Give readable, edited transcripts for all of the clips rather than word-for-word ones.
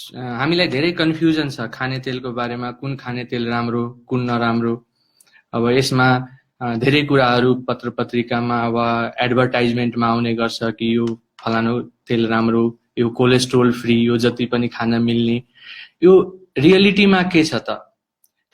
हामीलाई धेरै कन्फ्युजन छ खाने तेलको बारेमा, कुन खाने तेल राम्रो कुन नराम्रो। अब यसमा धेरै कुराहरू पत्र पत्रिकामा वा एडभर्टाइजमेन्टमा आउने गर्छ कि यो फलानु तेल राम्रो, यो कोलेस्ट्रोल फ्री, यो जति पनि खान मिल्ने। यो रियलिटीमा के छ त?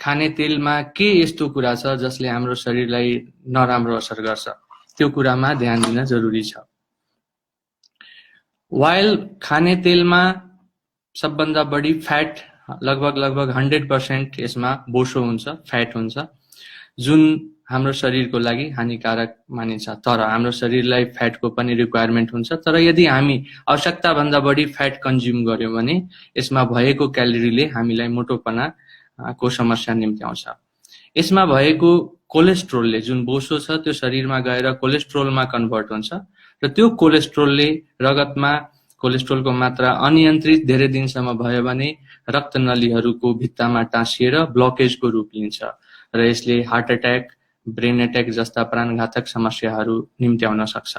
खाने तेलमा के यस्तो कुरा छ जसले हाम्रो शरीरलाई नराम्रो असर गर्छ? त्यो कुरामा ध्यान दिन जरुरी छ। वाइल खाने तेलमा सबभन्दा बढी फ्याट, लगभग 100% यसमा बोसो हुन्छ, फ्याट हुन्छ, जुन हाम्रो शरीरको लागि हानिकारक मानिन्छ। तर हाम्रो शरीरलाई फ्याटको पनि रिक्वायरमेन्ट हुन्छ। तर यदि हामी आवश्यकता भन्दा बढी फ्याट कन्ज्युम गर्यौं भने यसमा भएको क्यालोरीले हामीलाई मोटोपना को समस्या निम्त्याउँछ। यसमा भएको कोलेस्ट्रोलले, जुन बोसो छ त्यो शरीरमा गएर कोलेस्ट्रोलमा कन्भर्ट हुन्छ र त्यो कोलेस्ट्रोलले रगतमा कोलेस्ट्रोलको मात्रा अनियन्त्रित धेरै दिनसम्म भयो भने रक्तनलीहरूको भित्तामा टाँसिएर ब्लकेजको रूप लिन्छ र यसले हार्ट अट्याक, ब्रेन अट्याक जस्ता प्राणघातक समस्याहरू निम्त्याउन सक्छ।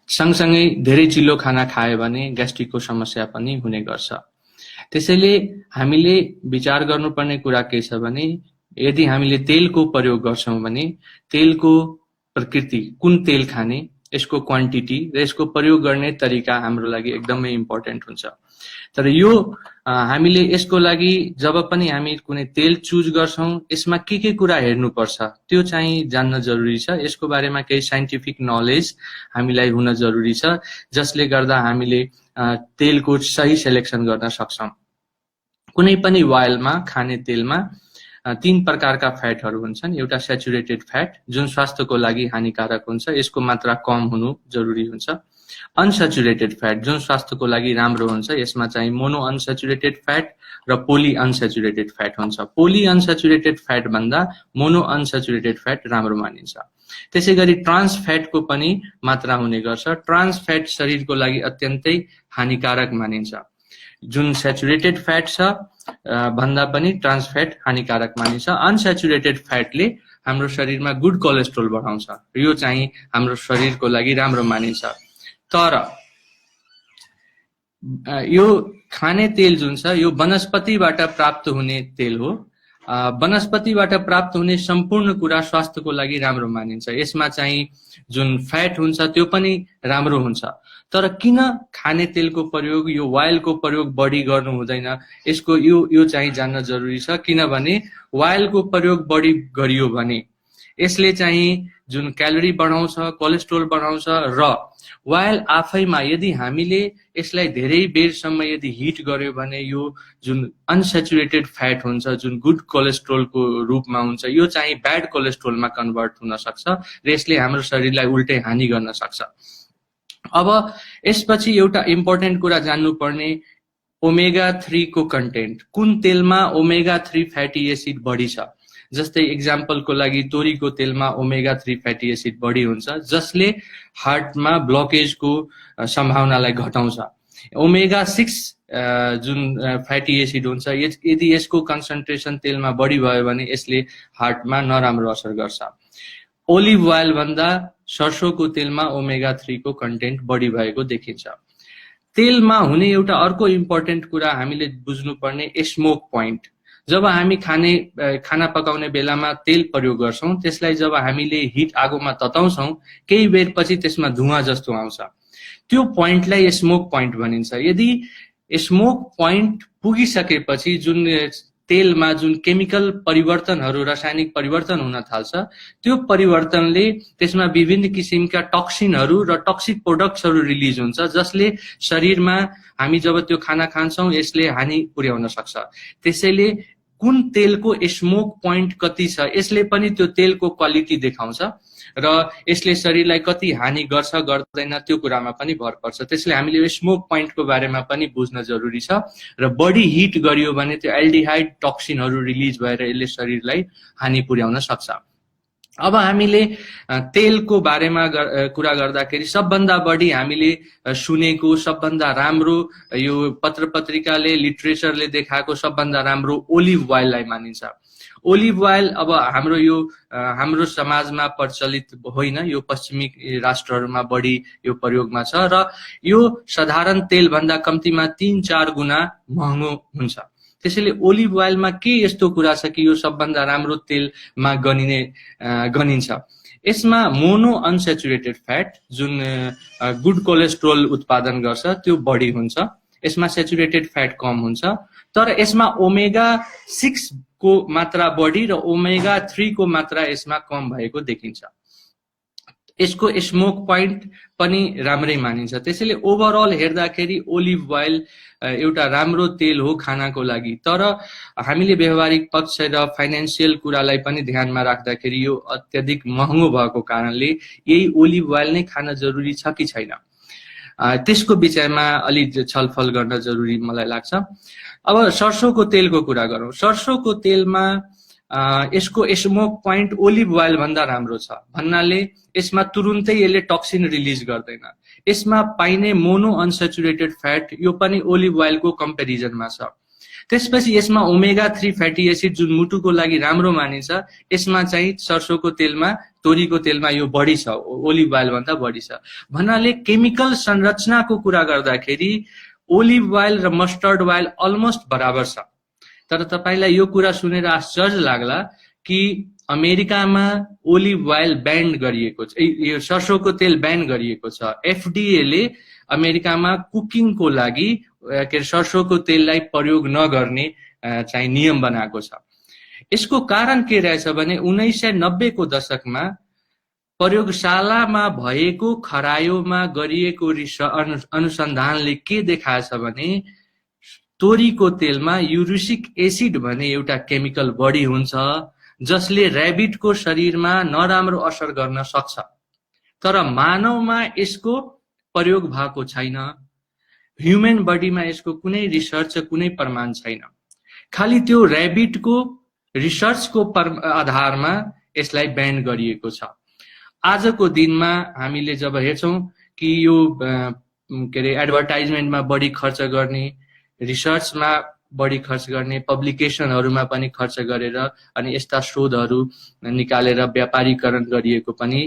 सँगसँगै धेरै चिल्लो खाना खायो भने ग्यास्ट्रिकको समस्या पनि हुने गर्छ। त्यसैले हामीले विचार गर्नुपर्ने कुरा के छ भने यदि हामीले तेलको प्रयोग गर्छौं भने तेलको प्रकृति, कुन तेल खाने, यसको क्वान्टिटी र यसको प्रयोग गर्ने तरिका हाम्रो लागि एकदमै इम्पोर्टेन्ट हुन्छ। तर यो हामीले यसको लागि जब पनि हामी कुनै तेल चुज गर्छौं यसमा के कुरा हेर्नुपर्छ त्यो चाहिँ जान्न जरुरी छ। यसको बारेमा केही साइन्टिफिक नलेज हामीलाई हुन जरुरी छ जसले गर्दा हामीले तेलको सही सिलेक्सन गर्न सक्छौं। कुनै पनि वाइलमा, खाने तेलमा 3 प्रकारका फ्याटहरू हुन्छन्। एउटा स्याचुरेटेड फ्याट जुन स्वास्थ्यको लागि हानिकारक हुन्छ, यसको मात्रा कम हुनु जरुरी हुन्छ। अनस्याचुरेटेड फ्याट जुन स्वास्थ्यको लागि राम्रो हुन्छ, यसमा चाहिँ मोनो अनस्याचुरेटेड फ्याट र पोली अनस्याचुरेटेड फ्याट हुन्छ। पोली अनस्याचुरेटेड फ्याट भन्दा मोनो अनस्याचुरेटेड फ्याट राम्रो मानिन्छ। त्यसैगरी ट्रान्स फ्याटको पनि मात्रा हुने गर्छ। ट्रान्स फ्याट शरीरको लागि अत्यन्तै हानिकारक मानिन्छ। जुन स्याचुरेटेड फ्याट छ भन्दा पनि ट्रान्स फ्याट हानिकारक मानिन्छ। अनस्याचुरेटेड फ्याटले हाम्रो शरीरमा गुड कोलेस्ट्रोल बढाउँछ, यो चाहिँ हाम्रो शरीरको लागि राम्रो मानिन्छ। तर यो खाने तेल जुन छ यो वनस्पतिबाट प्राप्त हुने तेल हो। वनस्पतिबाट प्राप्त हुने सम्पूर्ण कुरा स्वास्थ्यको लागि राम्रो मानिन्छ। यसमा चाहिँ जुन फ्याट हुन्छ त्यो पनि राम्रो हुन्छ। तर किन खाने तेलको प्रयोग, यो वाइलको प्रयोग बढी गर्नु हुँदैन, यसको यो चाहिँ जान्न जरुरी छ। किनभने वाइलको प्रयोग बढी गरियो भने यसले चाहिँ जुन क्यालोरी बढाउँछ, कोलेस्ट्रोल बढाउँछ र वाइल आफैमा यदि हामीले यसलाई धेरै बेरसम्म यदि हिट गर्यो भने यो जुन अनस्याचुरेटेड फ्याट हुन्छ, जुन गुड कोलेस्ट्रोलको रूपमा हुन्छ, यो चाहिँ ब्याड कोलेस्ट्रोलमा कन्भर्ट हुन सक्छ र यसले हाम्रो शरीरलाई उल्टै हानि गर्न सक्छ। अब यसपछि एउटा इम्पोर्टेन्ट कुरा जान्नुपर्ने ओमेगा 3 को कन्टेन्ट। कुन तेलमा ओमेगा 3 फ्याटी एसिड बढी छ? जस्तै एक्जाम्पलको लागि तोरीको तेलमा ओमेगा 3 फ्याटी एसिड बढी हुन्छ जसले हार्टमा ब्लकेजको सम्भावनालाई घटाउँछ। ओमेगा 6 जुन फ्याटी एसिड हुन्छ, यदि यसको कन्सन्ट्रेसन तेलमा बढी भयो भने यसले हार्टमा नराम्रो असर गर्छ। ओलिभ ओइल भन्दा सरसोको तेलमा ओमेगा 3 को कन्टेन्ट बढी भएको देखिन्छ। तेलमा हुने एउटा अर्को इम्पोर्टेन्ट कुरा हामीले बुझ्नुपर्ने स्मोक पोइन्ट। जब हामी खाना पकाउने बेलामा तेल प्रयोग गर्छौं त्यसलाई जब हामीले हिट आगोमा तताउँछौं केही बेरपछि त्यसमा धुवाँ जस्तो आउँछ, त्यो पोइन्टलाई स्मोक पोइन्ट भनिन्छ। यदि स्मोक पोइन्ट पुगिसकेपछि जुन तेलमा जुन केमिकल परिवर्तनहरू, रासायनिक परिवर्तन हुन थाल्छ, त्यो परिवर्तनले त्यसमा विभिन्न किसिमका टक्सिनहरू र टक्सिक प्रोडक्ट्सहरू रिलिज हुन्छ जसले शरीरमा हामी जब त्यो खाना खान्छौं यसले हानि पुर्याउन सक्छ। त्यसैले कुन तेलको स्मोक पोइन्ट कति छ यसले पनि त्यो तेलको क्वालिटी देखाउँछ र यसले शरीरलाई कति हानि गर्छ गर्दैन त्यो कुरामा पनि भर पर्छ। त्यसले हामीले स्मोक पोइन्टको बारेमा पनि बुझ्न जरुरी छ र बढी हिट गरियो भने त्यो एल्डिहाइड टक्सिनहरू रिलिज भएर यसले शरीरलाई हानि पुर्याउन सक्छ। अब हामीले तेलको बारेमा कुरा गर्दाखेरि सबभन्दा बढी हामीले सुनेको सबभन्दा राम्रो यो पत्र पत्रिकाले, लिटरेचरले देखाएको सबभन्दा राम्रो ओलिभ ओइललाई मानिन्छ। ओलिभ ओइल अब हाम्रो समाजमा प्रचलित होइन, यो पश्चिमी राष्ट्रहरूमा बढी यो प्रयोगमा छ र यो साधारण तेल भन्दा कम्तीमा 3-4 गुणा महँगो हुन्छ। त्यसैले ओलिभ ओइलमा के यस्तो कुरा छ कि यो सबभन्दा राम्रो तेलमा गनिन्छ। यसमा मोनो अनसेचुरेटेड फ्याट जुन गुड कोलेस्ट्रोल उत्पादन गर्छ त्यो बढी हुन्छ, यसमा सेचुरेटेड फ्याट कम हुन्छ, तर यसमा ओमेगा 6 को मात्रा बढी र ओमेगा 3 को मात्रा यसमा कम भएको देखिन्छ। यसको स्मोक पोइन्ट पनि राम्रै मानिन्छ। त्यसैले ओभरअल हेर्दाखेरि ओलिभ ओइल एउटा राम्रो तेल हो खानाको लागि, तर हामीले व्यवहारिक पक्ष र फाइनान्शियल कुरालाई पनि ध्यानमा राख्दाखेरि यो अत्यधिक महँगो भएको कारणले यही ओलिभ ओइल नै खान जरुरी छ कि छैन त्यसको विषयमा अलि छलफल गर्न जरुरी मलाई लाग्छ। अब सरसोको तेलको कुरा गरौँ। सरसोको तेलमा यसको स्मोक पोइन्ट ओलिभ ओइल भन्दा राम्रो छ भन्नाले यसमा तुरुन्तै यसले टक्सिन रिलिज गर्दैन। यसमा पाइने मोनो अनसेचुरेटेड फ्याट यो पनि ओलिभ ओइलको कम्पेरिजनमा छ। त्यसपछि यसमा ओमेगा 3 फ्याटी एसिड जुन मुटुको लागि राम्रो मानिन्छ, यसमा चाहिँ सरसोको तेलमा तोरीको तेलमा यो बढी छ, ओलिभ ओइल भन्दा बढी छ। भन्नाले केमिकल संरचनाको कुरा गर्दाखेरि ओलिभ ओइल र मस्टर्ड ओइल अलमोस्ट बराबर छ। तर तपाईलाई यो कुरा सुनेर आश्चर्य लाग्ला कि अमेरिकामा ओलिभ ओइल ब्यान गरिएको छ, यो सरसोको तेल ब्यान गरिएको छ। एफडीए ले अमेरिकामा कुकिङको लागि सरसोको तेललाई प्रयोग नगर्ने चाहिँ नियम बनाएको छ। यसको कारण के रहेछ भने 1990 को दशकमा प्रयोगशालामा भएको खरायोमा गरिएको अनुसन्धानले के देखाएछ भने तोरीको तेलमा युरिक एसिड भन्ने एउटा केमिकल बढी हुन्छ जसले र्याबिटको शरीरमा नराम्रो असर गर्न सक्छ। तर मानवमा यसको प्रयोग भएको छैन। ह्युमन बडीमा यसको कुनै रिसर्च कुनै प्रमाण छैन। खाली त्यो र्याबिटको रिसर्चको आधारमा यसलाई ब्यान गरिएको छ। आजको दिनमा हामीले जब हेर्छौं कि यो एडभर्टाइजमेन्टमा बढी खर्च गर्ने, रिसर्चमा बढी खर्च गर्ने, पब्लिकेसनहरुमा पनि खर्च गरेर अनि यस्ता शोधहरु निकालेर व्यापारीकरण गरिएको पनि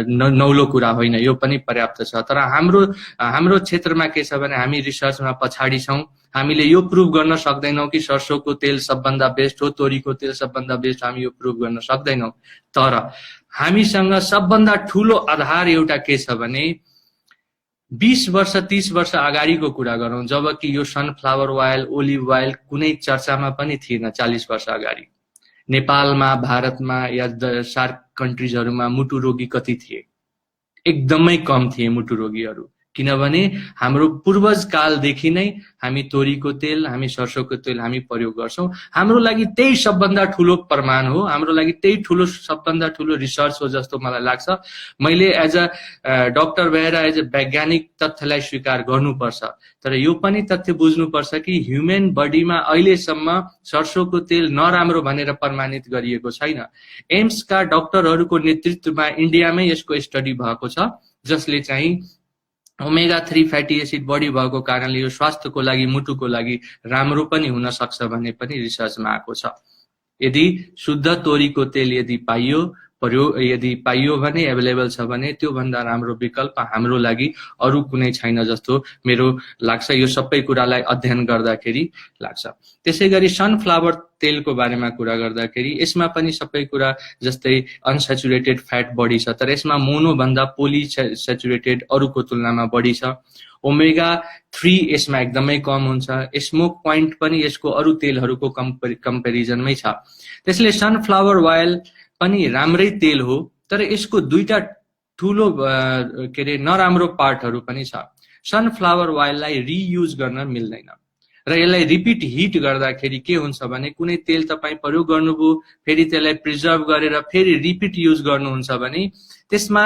नौलो कुरा होइन, यो पनि पर्याप्त छ। तर हाम्रो क्षेत्रमा के छ भने हामी रिसर्चमा पछाडी छौं। हामीले यो प्रुभ गर्न सक्दैनौं कि सरसोको तेल सबभन्दा बेस्ट हो, तोरीको तेल सबभन्दा बेस्ट, हामी यो प्रुभ गर्न सक्दैनौं। तर हामीसँग सबभन्दा ठूलो आधार एउटा के छ भने 20 वर्ष 30 वर्ष अगाडिको कुरा गरौं, जबकि यो सनफ्लावर ओइल, ओलिभ ओइल कुनै चर्चामा पनि थिएन। 40 वर्ष अगाडि नेपालमा, भारतमा या सार्क कन्ट्रीजहरुमा मुटु रोगी कति थिए? एकदमै कम थिए मुटु रोगीहरु, किनभने हाम्रो पूर्वज कालदेखि नै हामी तोरीको तेल, हामी सरसोको तेल हामी प्रयोग गर्छौं। हाम्रो लागि त्यही सबभन्दा ठूलो प्रमाण हो, हाम्रो लागि त्यही सबभन्दा ठूलो रिसर्च हो जस्तो मलाई लाग्छ। मैले एज अ डाक्टर भएर एज अ वैज्ञानिक तथ्यलाई स्वीकार गर्नुपर्छ। तर यो पनि तथ्य बुझ्नुपर्छ कि ह्युमन बडीमा अहिलेसम्म सरसोको तेल नराम्रो भनेर प्रमाणित गरिएको छैन। एम्सका डाक्टरहरुको नेतृत्वमा इन्डियामै यसको स्टडी भएको छ, जसले चाहिँ ओमेगा 3 फ्याटी एसिड बढी भएको कारणले यो स्वास्थ्यको लागि, मुटुको लागि राम्रो पनि हुन सक्छ भन्ने पनि रिसर्चमा आएको छ। यदि शुद्ध तोरीको तेल यदि पाइयो भने, एभाइलेबल छ भने, त्यो भन्दा राम्रो विकल्प हाम्रो लागि अरु कुनै छैन जस्तो मेरो लाग्छ। यो सबै कुरालाई अध्ययन गर्दाखेरि लाग्छ। त्यसैगरी सनफ्लावर तेलको बारेमा कुरा गर्दाखेरि यसमा पनि सबै कुरा जस्तै अनसेचुरेटेड फ्याट बढी छ, तर यसमा मोनो भन्दा पोली सेचुरेटेड अरूको तुलनामा बढी छ। ओमेगा 3 यसमा एकदमै कम हुन्छ। स्मोक पोइन्ट पनि यसको अरू तेलहरूको कम्पेरिजनमै छ। त्यसले सनफ्लावर ओइल पनि राम्रै तेल हो, तर यसको दुईटा ठूलो नराम्रो पार्टहरू पनि छ। सनफ्लावर ओइललाई रियुज गर्न मिल्दैन र यसलाई रिपिट हिट गर्दाखेरि के हुन्छ भने कुनै तेल तपाई प्रयोग गर्नुभयो, फेरि त्यसलाई प्रिजर्भ गरेर फेरि रिपिट युज गर्नुहुन्छ भने त्यसमा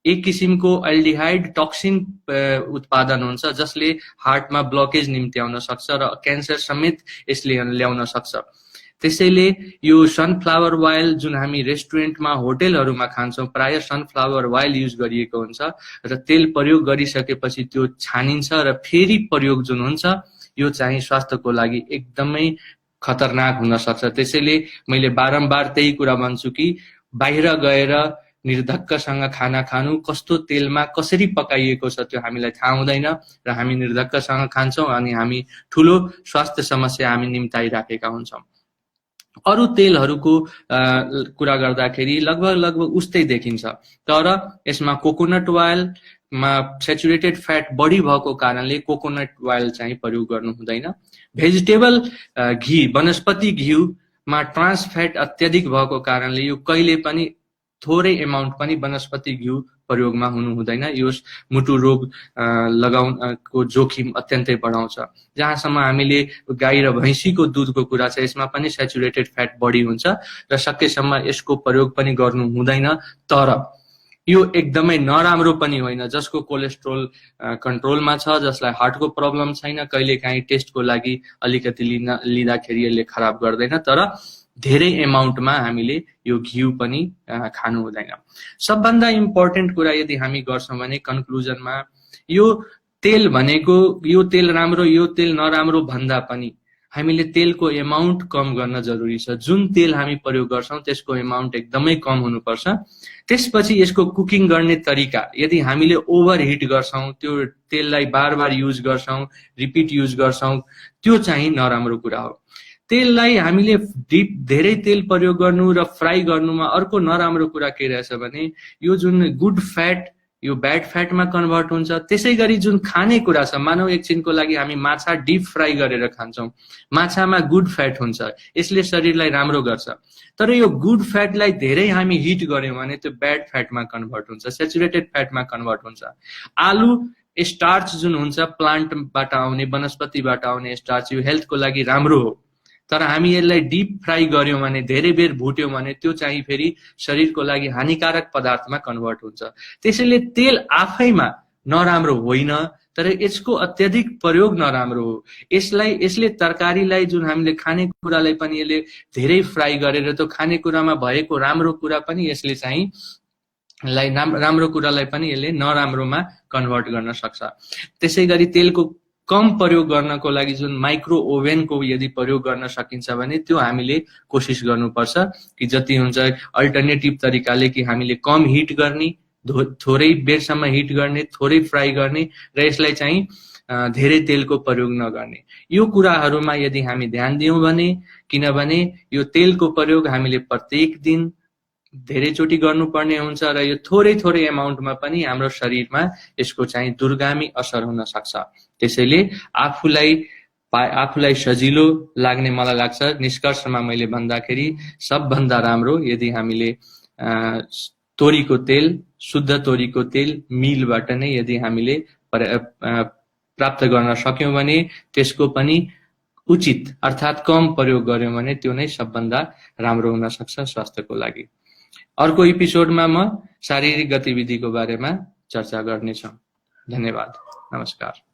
एक किसिमको एल्डिहाइड टक्सिन उत्पादन हुन्छ, जसले हार्टमा ब्लकेज निम्त्याउन सक्छ र क्यान्सर समेत यसले ल्याउन सक्छ। त्यसैले यो सनफ्लावर ओइल जुन हामी रेस्टुरेन्टमा, होटेलहरुमा खान्छौं, प्राय सनफ्लावर ओइल युज गरिएको हुन्छ र तेल प्रयोग गरिसकेपछि त्यो छानिन्छ र फेरि प्रयोग जुन हुन्छ यो चाहिँ स्वास्थ्यको लागि एकदमै खतरनाक हुन सक्छ। त्यसैले मैले बारम्बार त्यही कुरा भन्छु कि बाहिर गएर निर्धक्कसँग खाना खानु, कस्तो तेलमा कसरी पकाइएको छ त्यो हामीलाई थाहा हुँदैन र हामी निर्धक्कसँग खान्छौँ अनि हामी ठुलो स्वास्थ्य समस्या हामी निम्ताइराखेका हुन्छौँ। अरू तेलहरूको कुरा गर्दाखेरि लगभग उस्तै देखिन्छ, तर यसमा कोकोनट ओइलमा सेचुरेटेड फ्याट बढी भएको कारणले कोकोनट ओइल चाहिँ प्रयोग गर्नु हुँदैन। भेजिटेबल घी, वनस्पति घिउमा ट्रान्स फ्याट अत्यधिक भएको कारणले यो कहिले पनि थोरै एमाउन्ट पनि वनस्पति घिउ प्रयोगमा हुनु हुँदैन। यो मुटु रोग लगाउनको जोखिम अत्यन्तै बढाउँछ। जहाँसम्म हामीले गाई र भैँसीको दुधको कुरा छ, यसमा पनि सेचुरेटेड फ्याट बढी हुन्छ र सकेसम्म यसको प्रयोग पनि गर्नु हुँदैन। तर यो एकदमै नराम्रो पनि होइन। जसको कोलेस्ट्रोल कन्ट्रोलमा छ, जसलाई हार्टको प्रब्लम छैन, कहिलेकाहीँ टेस्टको लागि अलिकति लिँदाखेरि यसले खराब गर्दैन, तर धेरै एमाउन्टमा हामीले यो घिउ पनि खानु हुँदैन। सबभन्दा इम्पोर्टेन्ट कुरा यदि हामी गर्छौँ भने कन्क्लुजनमा यो तेल भनेको यो तेल राम्रो यो तेल नराम्रो भन्दा पनि हामीले तेलको एमाउन्ट कम गर्न जरुरी छ। जुन तेल हामी प्रयोग गर्छौँ त्यसको एमाउन्ट एकदमै कम हुनुपर्छ। त्यसपछि यसको कुकिङ गर्ने तरिका, यदि हामीले ओभर हिट गर्छौँ, त्यो तेललाई बार बार युज गर्छौँ, रिपिट युज गर्छौँ, त्यो चाहिँ नराम्रो कुरा हो। तेललाई हामीले धेरै तेल प्रयोग गर्नु र फ्राई गर्नुमा अर्को नराम्रो कुरा के रहेछ भने यो जुन गुड फ्याट यो ब्याड फ्याटमा कन्भर्ट हुन्छ। त्यसै गरी जुन खाने कुरा छ, मानव एकछिनको लागि हामी माछा डिप फ्राई गरेर खान्छौँ, माछामा गुड फ्याट हुन्छ, यसले शरीरलाई राम्रो गर्छ। तर यो गुड फ्याटलाई धेरै हामी हिट गर्यौँ भने त्यो ब्याड फ्याटमा कन्भर्ट हुन्छ, सेचुरेटेड फ्याटमा कन्भर्ट हुन्छ। आलु स्टार्च जुन हुन्छ, प्लान्टबाट आउने वनस्पतिबाट आउने स्टार्च, यो हेल्थको लागि राम्रो हो। तर हामी यसलाई डिप फ्राई गर्यौँ भने, धेरै बेर भुट्यौँ भने त्यो चाहिँ फेरि शरीरको लागि हानिकारक पदार्थमा कन्भर्ट हुन्छ। त्यसैले तेल आफैमा नराम्रो होइन, तर यसको अत्यधिक प्रयोग नराम्रो हो। यसले तरकारीलाई, जुन हामीले खानेकुरालाई पनि यसले धेरै फ्राई गरेर त्यो खानेकुरामा भएको राम्रो कुरा पनि यसले चाहिँ राम्रो कुरालाई पनि यसले नराम्रोमा कन्भर्ट गर्न सक्छ। त्यसै गरी तेलको कम प्रयोग गर्नको लागि जुन माइक्रो ओभेनको यदि प्रयोग गर्न सकिन्छ भने त्यो हामीले कोसिस गर्नुपर्छ कि जति हुन्छ अल्टरनेटिभ तरिकाले कि हामीले कम हिट गर्ने, थोरै बेरसम्म हिट गर्ने, थोरै फ्राई गर्ने र यसलाई चाहिँ धेरै तेलको प्रयोग नगर्ने। यो कुराहरूमा यदि हामी ध्यान दियौँ भने, किनभने यो तेलको प्रयोग हामीले प्रत्येक दिन धेरैचोटि गर्नुपर्ने हुन्छ र यो थोरै थोरै एमाउन्टमा पनि हाम्रो शरीरमा यसको चाहिँ दुर्गामी असर हुन सक्छ। त्यसैले आफूलाई सजिलो लाग्ने मलाई लाग्छ। निष्कर्षमा मैले भन्दाखेरि सबभन्दा राम्रो यदि हामीले तोरीको तेल, शुद्ध तोरीको तेल मिलबाट नै यदि हामीले प्राप्त गर्न सक्यौँ भने त्यसको पनि उचित अर्थात् कम प्रयोग गर्यौँ भने त्यो नै सबभन्दा राम्रो हुन सक्छ स्वास्थ्यको लागि। अर्को एपिसोडमा म शारीरिक गतिविधिको बारेमा चर्चा गर्नेछु। धन्यवाद, नमस्कार।